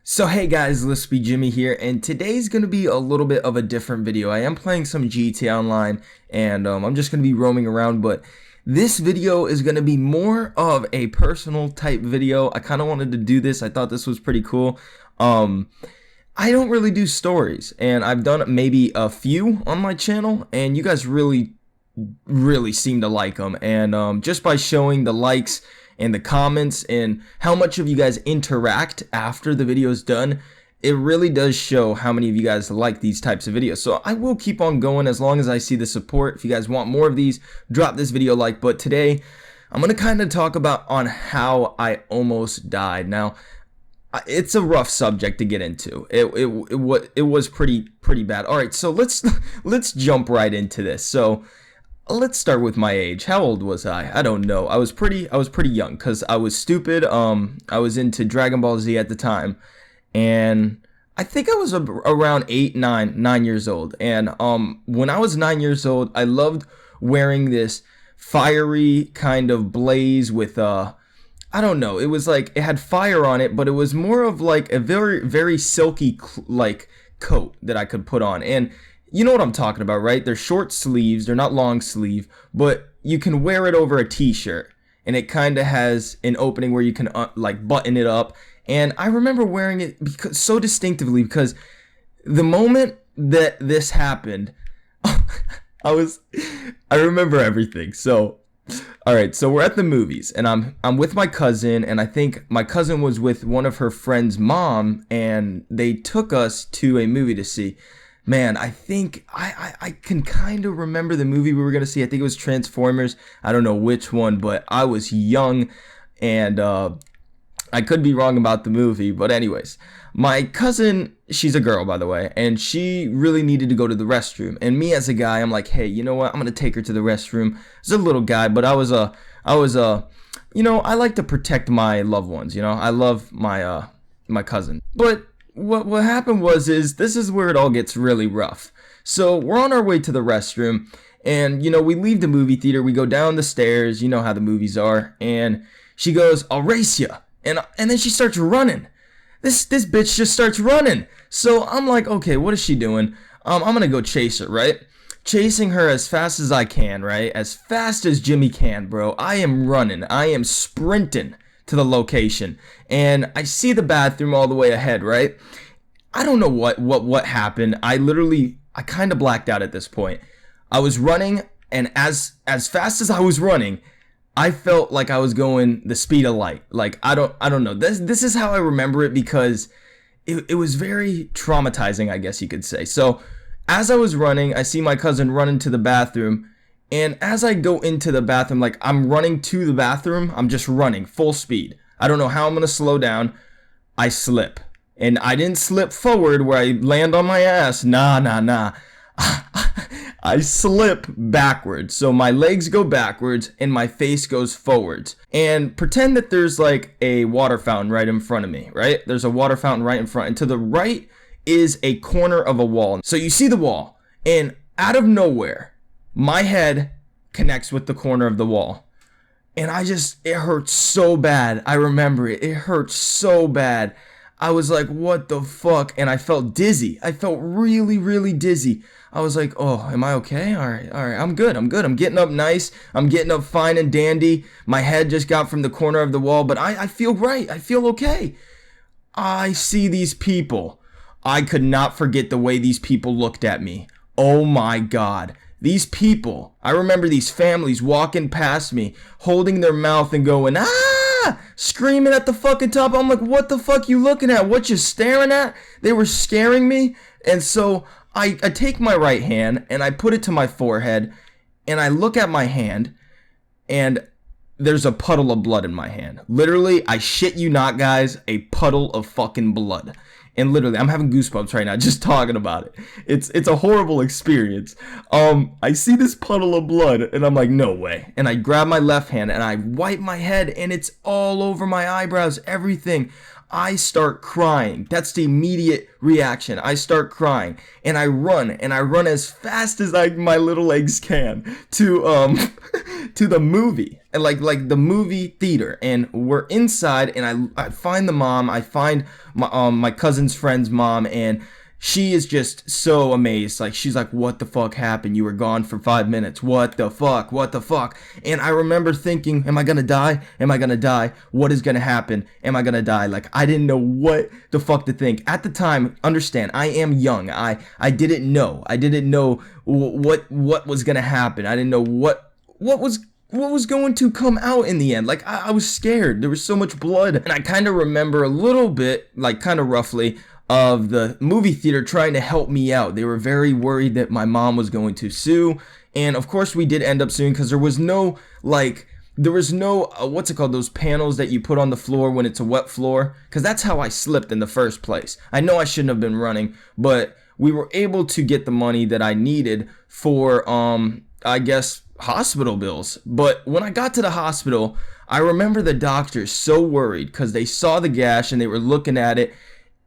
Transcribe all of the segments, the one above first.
So hey guys, LispyJimmy here, and today's going to be a little bit of a different video. I am playing some GTA Online, and I'm just going to be roaming around, but this video is going to be more of a personal type video. I kind of wanted to do this. I thought this was pretty cool. I don't really do stories, and I've done maybe a few on my channel, and you guys really seem to like them, and just by showing the likes and the comments and how much of you guys interact after the video is done, it really does show how many of you guys like these types of videos. So I will keep on going as long as I see the support. If you guys want more of these, drop this video a like. But today I'm going to kind of talk about on how I almost died. Now, it's a rough subject to get into. It was pretty bad. All right, so let's jump right into this. So let's start with my age. How old was I? I don't know. I was pretty young because I was stupid. I was into Dragon Ball Z at the time, and I think I was around 9 years old. And when I was 9 years old, I loved wearing this fiery kind of blaze with I don't know. It was like it had fire on it, but it was more of like a very silky like coat that I could put on. And you know what I'm talking about, right? They're short sleeves, they're not long sleeve, but you can wear it over a t-shirt, and it kind of has an opening where you can like button it up. And I remember wearing it so distinctively because the moment that this happened, I remember everything. So all right, so we're at the movies, and I'm with my cousin, and I think my cousin was with one of her friend's mom, and they took us to a movie to see. Man, I think I can kind of remember the movie we were going to see. I think it was Transformers. I don't know which one, but I was young, and I could be wrong about the movie. But anyways, my cousin, she's a girl, by the way, and she really needed to go to the restroom. And me as a guy, I'm like, hey, you know what? I'm going to take her to the restroom. It's a little guy, but I was you know, I like to protect my loved ones. You know, I love my cousin. But what happened was this is where it all gets really rough. So we're on our way to the restroom, and you know, we leave the movie theater, we go down the stairs, you know how the movies are, and she goes, "I'll race ya," and then she starts running. This bitch just starts running. So I'm like, okay, what is she doing? I'm gonna go chase her, right? Chasing her as fast as I can, right? As fast as Jimmy can, bro. I am running. I am sprinting to the location, and I see the bathroom all the way ahead, right? I don't know what happened. I kind of blacked out at this point. I was running, and as fast as I was running, I felt like I was going the speed of light. Like I don't know. This is how I remember it because it was very traumatizing, I guess you could say. So as I was running, I see my cousin run into the bathroom. And as I go into the bathroom, like I'm running to the bathroom, I'm just running full speed. I don't know how I'm going to slow down. I slip. And I didn't slip forward where I land on my ass. Nah. I slip backwards. So my legs go backwards and my face goes forwards. And pretend that there's like a water fountain right in front of me, right? There's a water fountain right in front. And to the right is a corner of a wall. So you see the wall, and out of nowhere, my head connects with the corner of the wall, and it hurt so bad. I remember it. It hurt so bad. I was like, what the fuck? And I felt dizzy. I felt really dizzy. I was like, oh, am I okay? All right. I'm good. I'm getting up nice. I'm getting up fine and dandy. My head just got from the corner of the wall, but I feel right. I feel okay. I see these people. I could not forget the way these people looked at me. Oh my God. These people, I remember these families walking past me, holding their mouth and going, ah, screaming at the fucking top. I'm like, what the fuck you looking at? What you staring at? They were scaring me. And so I take my right hand and I put it to my forehead, and I look at my hand, and there's a puddle of blood in my hand. Literally, I shit you not, guys, a puddle of fucking blood. And literally, I'm having goosebumps right now just talking about it. It's a horrible experience. I see this puddle of blood, and I'm like, no way. And I grab my left hand, and I wipe my head, and it's all over my eyebrows, everything. I start crying. That's the immediate reaction. I start crying, and I run as fast as my little legs can to to the movie. like the movie theater, and we're inside, and I find the mom, I find my cousin's friend's mom, and she is just so amazed. Like, she's like, what the fuck happened? You were gone for 5 minutes. What the fuck? What the fuck? And I remember thinking, am I gonna die? Am I gonna die? What is gonna happen? Am I gonna die? Like, I didn't know what the fuck to think. At the time, understand, I am young. I didn't know. I didn't know what was gonna happen. I didn't know what was going to come out in the end. Like, I was scared. There was so much blood. And I kind of remember a little bit, like kind of roughly, of the movie theater trying to help me out. They were very worried that my mom was going to sue. And of course we did end up suing, because there was no, what's it called, those panels that you put on the floor when it's a wet floor, because that's how I slipped in the first place. I know I shouldn't have been running, but we were able to get the money that I needed for, I guess, hospital bills. But when I got to the hospital, I remember the doctors so worried because they saw the gash and they were looking at it.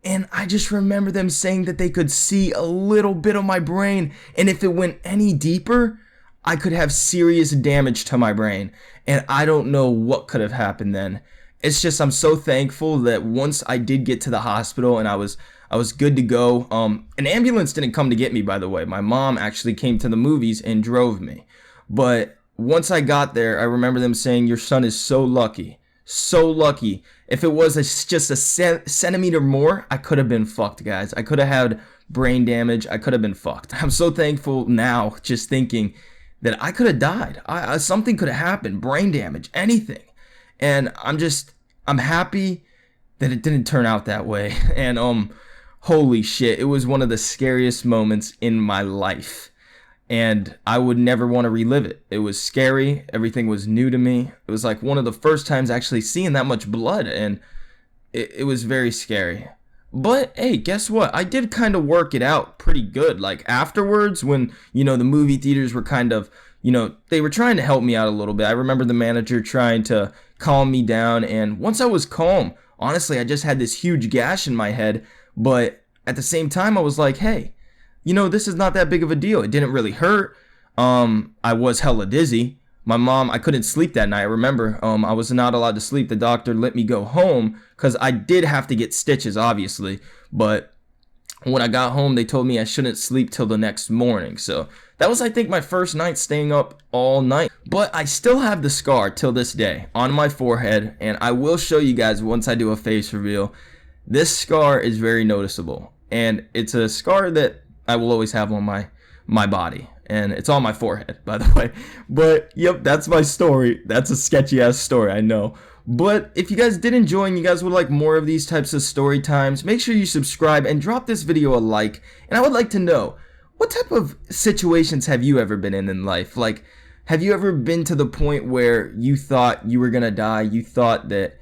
And I just remember them saying that they could see a little bit of my brain, and if it went any deeper, I could have serious damage to my brain. And I don't know what could have happened then. It's just, I'm so thankful that once I did get to the hospital and I was good to go. An ambulance didn't come to get me, by the way. My mom actually came to the movies and drove me. But once I got there, I remember them saying, your son is so lucky. So lucky. If it was just a centimeter more, I could have been fucked, guys. I could have had brain damage. I could have been fucked. I'm so thankful now, just thinking that I could have died. Something could have happened. Brain damage, anything. And I'm happy that it didn't turn out that way. And holy shit, it was one of the scariest moments in my life. And I would never want to relive it. It was scary. Everything was new to me. It was like one of the first times actually seeing that much blood, and it was very scary. But hey, guess what? I did kind of work it out pretty good. Like afterwards, when, the movie theaters were kind of, they were trying to help me out a little bit. I remember the manager trying to calm me down. And once I was calm, honestly, I just had this huge gash in my head. But at the same time, I was like, hey, this is not that big of a deal. It didn't really hurt. I was hella dizzy. My mom, I couldn't sleep that night. I remember I was not allowed to sleep. The doctor let me go home because I did have to get stitches, obviously. But when I got home, they told me I shouldn't sleep till the next morning. So that was, I think, my first night staying up all night. But I still have the scar till this day on my forehead. And I will show you guys once I do a face reveal. This scar is very noticeable. And it's a scar that I will always have on my body, and it's on my forehead, by the way. But yep, that's my story. That's a sketchy ass story, I know. But if you guys did enjoy and you guys would like more of these types of story times, make sure you subscribe and drop this video a like. And I would like to know, what type of situations have you ever been in life? Like, have you ever been to the point where you thought you were gonna die? You thought that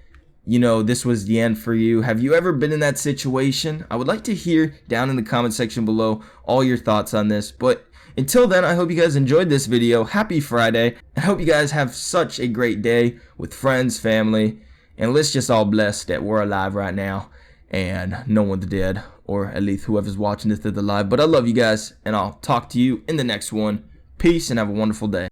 this was the end for you? Have you ever been in that situation? I would like to hear down in the comment section below all your thoughts on this. But until then, I hope you guys enjoyed this video. Happy Friday. I hope you guys have such a great day with friends, family, and let's just all bless that we're alive right now and no one's dead, or at least whoever's watching this is alive. But I love you guys, and I'll talk to you in the next one. Peace and have a wonderful day.